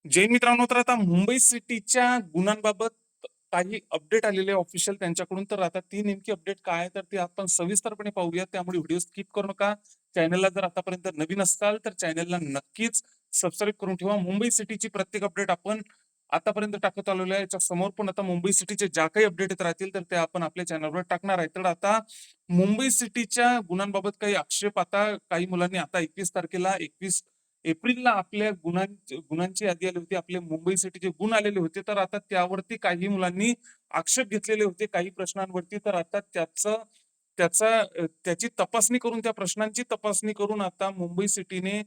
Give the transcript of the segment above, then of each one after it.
जय मित्रांनो, तर आता मुंबई सिटीच्या गुन्ह्यांबाबत काही अपडेट आलेले ऑफिशियल त्यांच्याकडून. तर आता ती नेमकी अपडेट काय आहे तर ते आपण सविस्तरपणे पाहूया. त्यामुळे व्हिडिओ स्किप करू नका. चॅनलला जर आतापर्यंत नवीन असाल तर चॅनलला नक्कीच सबस्क्राईब करून ठेवा. मुंबई सिटीची प्रत्येक अपडेट आपण आतापर्यंत टाकत आलेलो आहे. याच्या समोर पण आता मुंबई सिटीचे ज्या काही अपडेट येत राहतील तर ते आपण आपल्या चॅनलवर टाकणार आहे. तर आता मुंबई सिटीच्या गुन्ह्यांबाबत काही आक्षेप, आता काही मुलांनी आता 21 एप्रिलला आपल्या गुन्ह्यांची यादी आली होती, आपले मुंबई सिटीचे गुण आलेले होते. तर आता त्यावरती काही मुलांनी आक्षेप घेतलेले होते काही प्रश्नांवरती. तर आता त्याची तपासणी करून, त्या प्रश्नांची तपासणी करून आता मुंबई सिटीने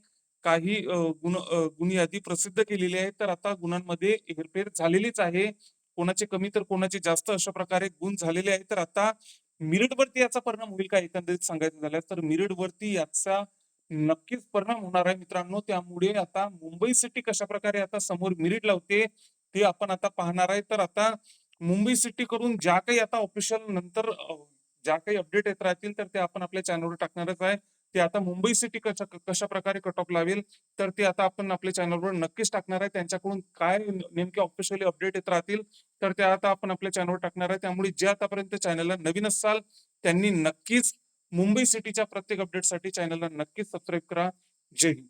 काही गुण यादी प्रसिद्ध केलेली आहे. तर आता गुणांमध्ये हेरफेर झालेलीच आहे, कोणाचे कमी तर कोणाचे जास्त अशा प्रकारे गुण झालेले आहेत. तर आता वरती याचा परिणाम होईल का, एकंदरीत सांगायचं झाल्यास तर वरती याचा नक्कीच परिणाम होणार आहे मित्रांनो. त्यामुळे आता मुंबई सिटी कशा प्रकारे आता समोर मिरिट लावते ते आपण आता पाहणार आहे. तर आता मुंबई सिटी कडून ज्या काही आता ऑफिशियल नंतर ज्या काही अपडेट येत राहतील तर ते आपण आपल्या चॅनलवर टाकणारच आहे. ते आता मुंबई सिटी कशा कशा प्रकारे कट ऑफ लावेल तर ते आता आपण आपल्या चॅनलवर नक्कीच टाकणार आहे. त्यांच्याकडून काय नेमके ऑफिशियली अपडेट येत राहतील तर ते आता आपण आपल्या चॅनलवर टाकणार आहे. त्यामुळे जे आतापर्यंत चॅनलला नवीन असाल त्यांनी नक्कीच मुंबई सिटीच्या प्रत्येक अपडेटसाठी चॅनलला नक्कीच सबस्क्राईब करा. जय हिंद.